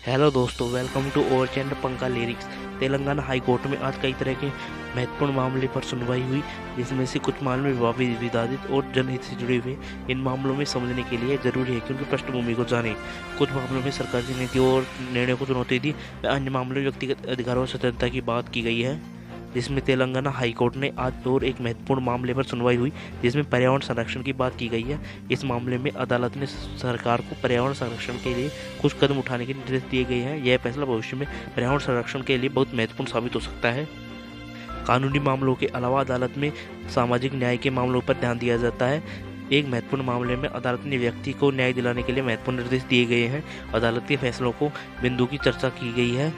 Hello दोस्तों, welcome to our channel पंखा lyrics. Telangana high court में आज कई तरह के महत्वपूर्ण मामले पर सुनवाई हुई, जिसमें से कुछ मामले विवादित और जनहित से जुड़े हुए। इन मामलों में समझने के लिए जरूरी है कि उनकी पृष्ठभूमि को जानें। कुछ मामलों में सरकार की नीतियों और निर्णयों को चुनौती दी, अन्य मामलों में व्यक्तिगत अधिकारों और स्वतंत्रता की बात की गई है। जिसमें तेलंगाना हाई कोर्ट ने आज और एक महत्वपूर्ण मामले पर सुनवाई हुई, जिसमें पर्यावरण संरक्षण की बात की गई है। इस मामले में अदालत ने सरकार को पर्यावरण संरक्षण के लिए कुछ कदम उठाने के निर्देश दिए गए हैं। यह फैसला भविष्य में पर्यावरण संरक्षण के लिए बहुत महत्वपूर्ण साबित हो सकता है। कानूनी मामलों के अलावा अदालत में सामाजिक न्याय के मामलों पर ध्यान दिया जाता है। एक महत्वपूर्ण मामले में अदालत ने व्यक्ति को न्याय दिलाने के लिए महत्वपूर्ण निर्देश दिए गए हैं। अदालत के फैसलों को बिंदु की चर्चा की गई है।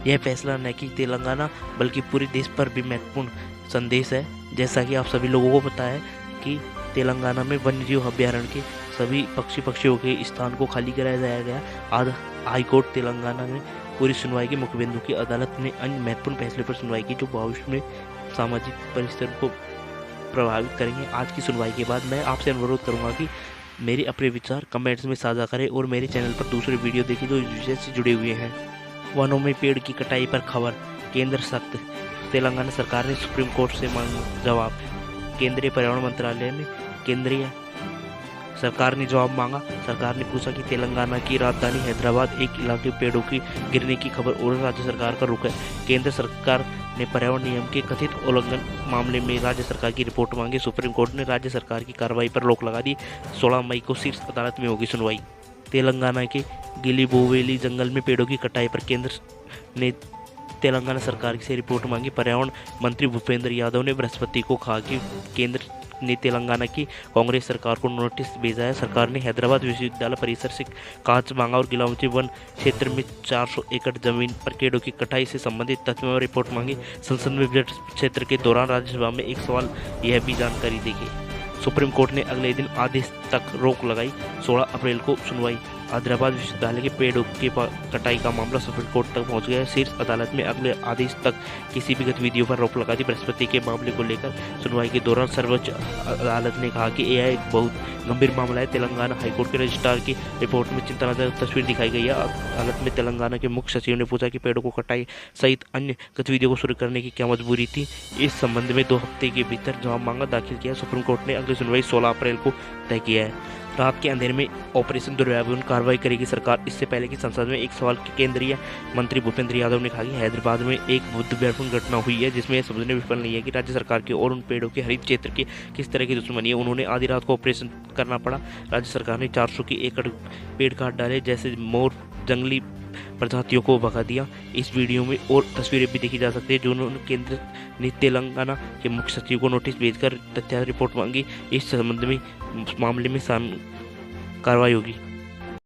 यह फैसला न कि तेलंगाना बल्कि पूरे देश पर भी महत्वपूर्ण संदेश है। जैसा कि आप सभी लोगों को पता है कि तेलंगाना में वन्यजीव अभ्यारण्य के सभी पक्षियों के स्थान को खाली कराया गया। आज हाई कोर्ट तेलंगाना में पूरी सुनवाई के मुख्य बिंदु की अदालत ने अन्य महत्वपूर्ण फैसले पर सुनवाई की, जो भविष्य में सामाजिक परिसर को प्रभावित करेंगे। आज की सुनवाई के बाद मैं आपसे अनुरोध करूंगा कि मेरे अपने विचार कमेंट्स में साझा करें और मेरे चैनल पर दूसरे वीडियो देखें जो इस विषय से जुड़े हुए हैं। वनों में पेड़ की कटाई पर खबर, केंद्र सख्त। तेलंगाना सरकार ने सुप्रीम कोर्ट से मांगा जवाब। केंद्रीय पर्यावरण मंत्रालय में केंद्रीय सरकार ने जवाब मांगा। सरकार ने पूछा कि तेलंगाना की राजधानी हैदराबाद एक इलाके पेड़ों की गिरने की खबर और राज्य सरकार का रुख है। केंद्र सरकार ने पर्यावरण नियम के कथित उल्लंघन मामले में राज्य सरकार की रिपोर्ट मांगी। सुप्रीम कोर्ट ने राज्य सरकार की कार्रवाई पर रोक लगा दी। 16 मई को शीर्ष अदालत में होगी सुनवाई। तेलंगाना के गिलीबोवेली जंगल में पेड़ों की कटाई पर केंद्र ने तेलंगाना सरकार से रिपोर्ट मांगी। पर्यावरण मंत्री भूपेंद्र यादव ने बृहस्पति को कहा कि केंद्र ने तेलंगाना की कांग्रेस सरकार को नोटिस भेजा है। सरकार ने हैदराबाद विश्वविद्यालय परिसर से कांच मांगा और गिलावती वन क्षेत्र में 400 एकड़ जमीन पर पेड़ों की कटाई से संबंधित तथ्यों और रिपोर्ट मांगी। संसद में बजट क्षेत्र के दौरान राज्यसभा में एक सवाल यह भी जानकारी देगी। सुप्रीम कोर्ट ने अगले दिन आदेश तक रोक लगाई। 16 अप्रैल को सुनवाई। हैदराबाद विश्वविद्यालय के पेड़ों की कटाई का मामला सुप्रीम कोर्ट तक पहुंच गया। शीर्ष अदालत में अगले आदेश तक किसी भी गतिविधियों पर रोक लगा दी। बृहस्पति के मामले को लेकर सुनवाई के दौरान सर्वोच्च अदालत ने कहा कि यह एक बहुत गंभीर मामला है। तेलंगाना हाईकोर्ट के रजिस्ट्रार की रिपोर्ट में चिंताजनक तस्वीर दिखाई गई है। अदालत में तेलंगाना के मुख्य सचिव ने पूछा कि पेड़ों को कटाई सहित अन्य गतिविधियों को शुरू करने की क्या मजबूरी थी। इस संबंध में 2 हफ्ते के भीतर जवाब मांगा दाखिल किया। सुप्रीम कोर्ट ने अगली सुनवाई 16 अप्रैल को तय किया है। रात के अंधेरे में ऑपरेशन दुर्व्यापन कार्रवाई करेगी सरकार। इससे पहले कि संसद में एक सवाल के केंद्रीय मंत्री भूपेंद्र यादव ने कहा कि हैदराबाद में एक दुर्व्यापन घटना हुई है, जिसमें यह समझने विफल नहीं है कि राज्य सरकार की और उन पेड़ों के हरित क्षेत्र की किस तरह की दुश्मनी है। उन्होंने आधी रात को ऑपरेशन करना पड़ा। राज्य सरकार ने 400 एकड़ पेड़ काट डाले, जैसे मोर, जंगली प्रजातियों को भगा दिया। इस वीडियो में और तस्वीरें भी देखी जा सकती है, जो उन्होंने केंद्र ने तेलंगाना के मुख्य सचिव को नोटिस भेजकर तथ्य रिपोर्ट मांगी। इस संबंध में मामले में कार्रवाई होगी।